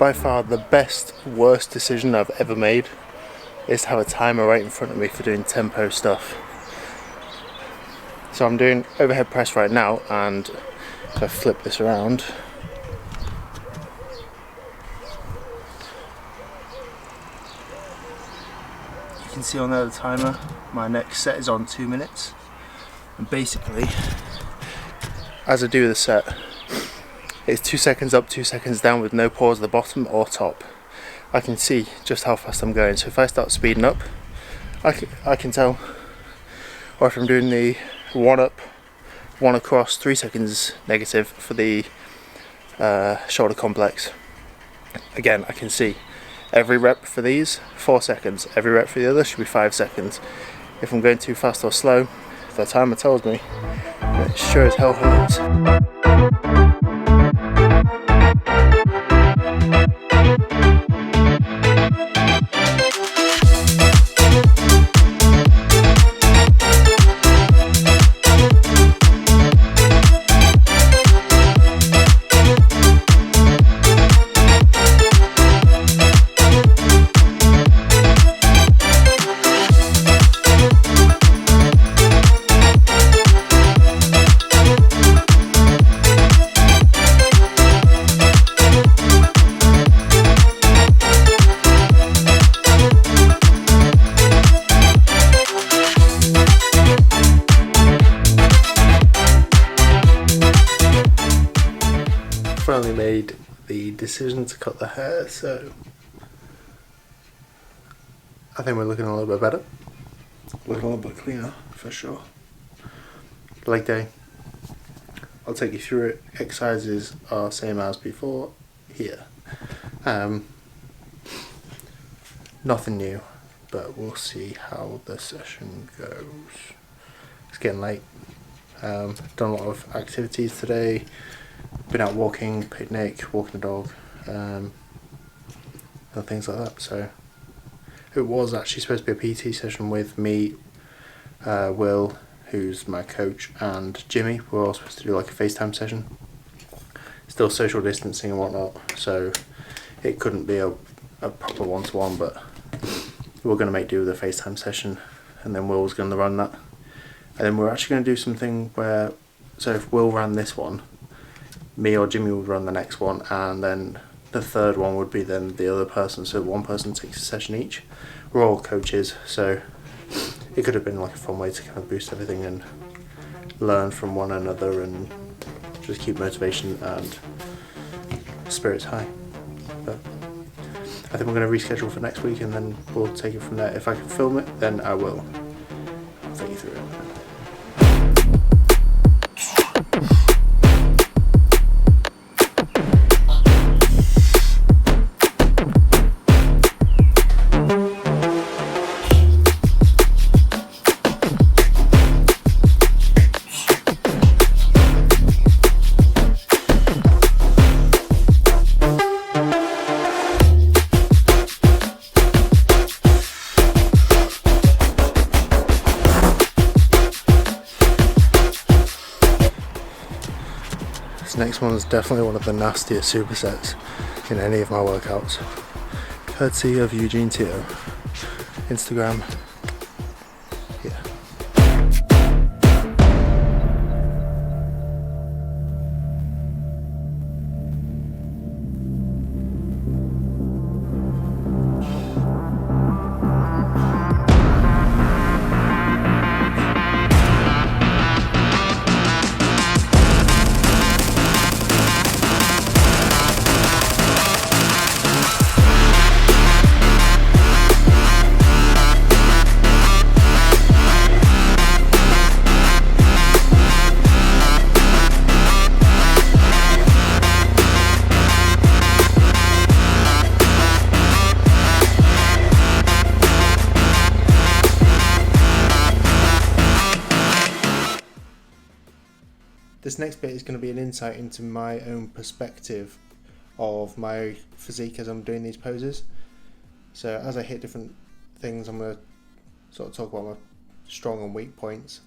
by far the worst decision I've ever made is to have a timer right in front of me for doing tempo stuff. So I'm doing overhead press right now, and if I flip this around, you can see on there the timer. My next set is on 2 minutes, and basically as I do the set, it's 2 seconds up, 2 seconds down with no pause at the bottom or top. I can see just how fast I'm going, so if I start speeding up, I can tell. Or if I'm doing the 1 up, 1 across, 3 seconds negative for the shoulder complex. Again, I can see every rep for these, 4 seconds. Every rep for the other should be 5 seconds. If I'm going too fast or slow, the timer tells me. It sure as hell hurts. Finally made the decision to cut the hair, so I think we're looking a little bit better, looking a little bit cleaner for sure. Leg day, I'll take you through it. Exercises are same as before here. Nothing new, but we'll see how the session goes. It's getting late. Done a lot of activities today. Been out walking, picnic, walking the dog, and things like that. So it was actually supposed to be a PT session with me, Will, who's my coach, and Jimmy. We're all supposed to do like a FaceTime session. Still social distancing and whatnot, so it couldn't be a proper one-to-one, but we're going to make do with a FaceTime session, and then Will's going to run that. And then we're actually going to do something where, so if Will ran this one, me or Jimmy would run the next one, and then the third one would be then the other person, so one person takes a session each. We're all coaches, so it could have been like a fun way to kind of boost everything and learn from one another and just keep motivation and spirits high. But I think we're going to reschedule for next week, and then we'll take it from there. If I can film it, then I will. I'll take you through it. This next one is definitely one of the nastiest supersets in any of my workouts. Courtesy of Eugene Teo. Instagram. Yeah. This next bit is going to be an insight into my own perspective of my physique as I'm doing these poses. So as I hit different things, I'm going to sort of talk about my strong and weak points.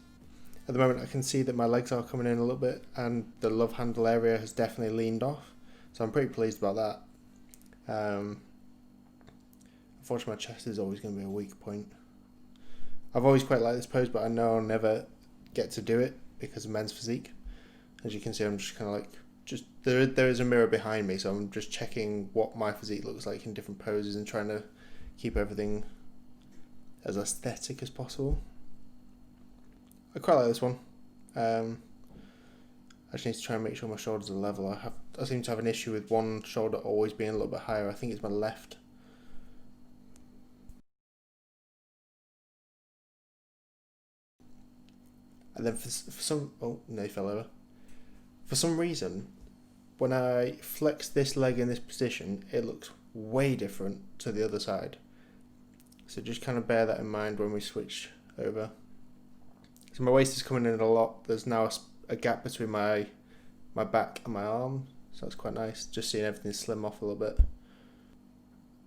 At the moment I can see that my legs are coming in a little bit, and the love handle area has definitely leaned off, so I'm pretty pleased about that. Unfortunately, my chest is always going to be a weak point. I've always quite liked this pose, but I know I'll never get to do it because of men's physique. As you can see, I'm just kind of like, there is a mirror behind me, so I'm just checking what my physique looks like in different poses and trying to keep everything as aesthetic as possible. I quite like this one. I just need to try and make sure my shoulders are level. I seem to have an issue with one shoulder always being a little bit higher. I think it's my left. And then for some, oh no, he fell over. For some reason, when I flex this leg in this position, it looks way different to the other side. So just kind of bear that in mind when we switch over. So my waist is coming in a lot. There's now a gap between my back and my arm, so that's quite nice. Just seeing everything slim off a little bit.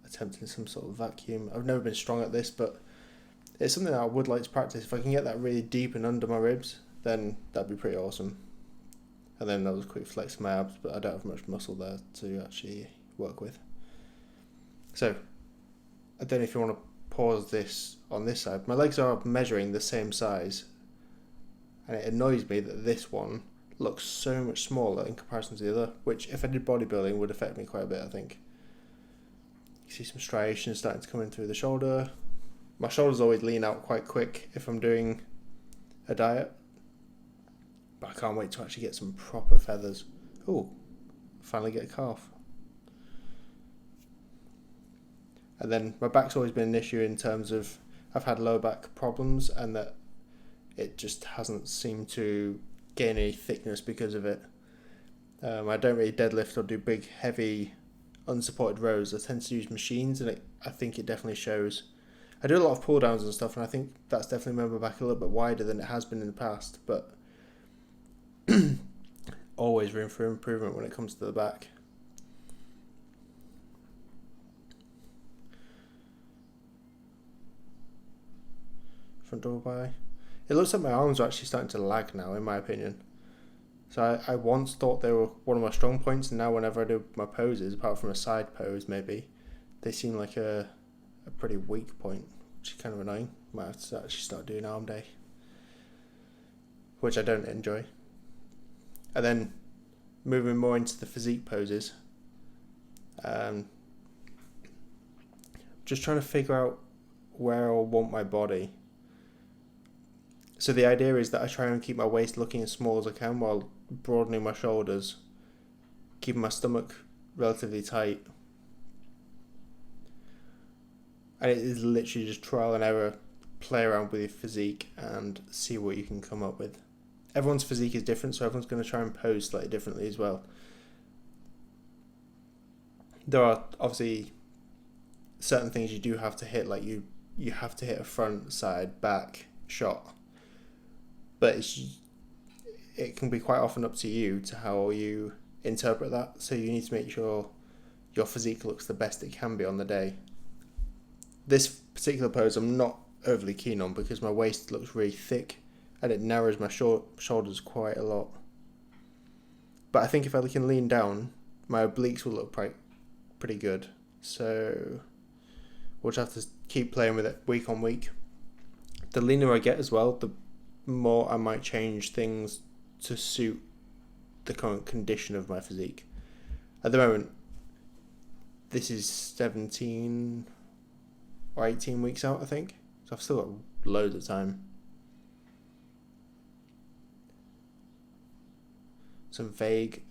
Attempting some sort of vacuum. I've never been strong at this, but it's something that I would like to practice. If I can get that really deep and under my ribs, then that'd be pretty awesome. And then that was a quick flex of my abs, but I don't have much muscle there to actually work with. So, I don't know if you want to pause this on this side. My legs are measuring the same size, and it annoys me that this one looks so much smaller in comparison to the other, which if I did bodybuilding would affect me quite a bit, I think. You see some striations starting to come in through the shoulder. My shoulders always lean out quite quick if I'm doing a diet, but I can't wait to actually get some proper feathers. Oh, finally get a calf. And then my back's always been an issue in terms of I've had lower back problems, and that it just hasn't seemed to gain any thickness because of it. I don't really deadlift or do big, heavy, unsupported rows. I tend to use machines, and I think it definitely shows. I do a lot of pull downs and stuff, and I think that's definitely made my back a little bit wider than it has been in the past, but always room for improvement when it comes to the back. Front door by. It looks like my arms are actually starting to lag now, in my opinion. So I once thought they were one of my strong points, and now whenever I do my poses, apart from a side pose maybe, they seem like a pretty weak point, which is kind of annoying. Might have to actually start doing arm day, which I don't enjoy. And then moving more into the physique poses, just trying to figure out where I want my body. So the idea is that I try and keep my waist looking as small as I can while broadening my shoulders, keeping my stomach relatively tight. And it is literally just trial and error, play around with your physique and see what you can come up with. Everyone's physique is different, so everyone's going to try and pose slightly differently as well. There are obviously certain things you do have to hit, like you have to hit a front, side, back shot. But it can be quite often up to you to how you interpret that, so you need to make sure your physique looks the best it can be on the day. This particular pose I'm not overly keen on because my waist looks really thick and it narrows my shoulders quite a lot. But I think if I can lean down, my obliques will look pretty good. So we'll just have to keep playing with it week on week. The leaner I get as well, the more I might change things to suit the current condition of my physique. At the moment, this is 17 or 18 weeks out, I think. So I've still got loads of time. Some vague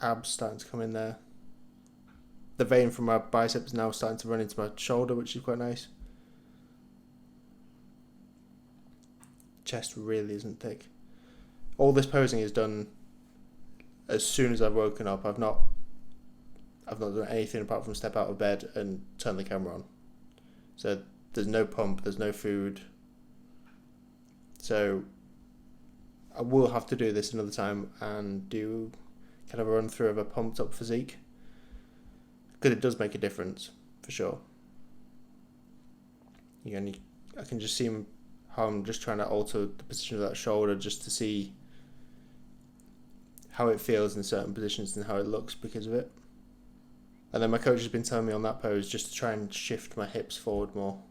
abs starting to come in there. The vein from my bicep is now starting to run into my shoulder, which is quite nice. Chest really isn't thick. All this posing is done as soon as I've woken up. I've not done anything apart from step out of bed and turn the camera on. So there's no pump, there's no food. So I will have to do this another time and do kind of a run through of a pumped up physique, because it does make a difference for sure. I can just see how I'm just trying to alter the position of that shoulder just to see how it feels in certain positions and how it looks because of it. And then my coach has been telling me on that pose just to try and shift my hips forward more.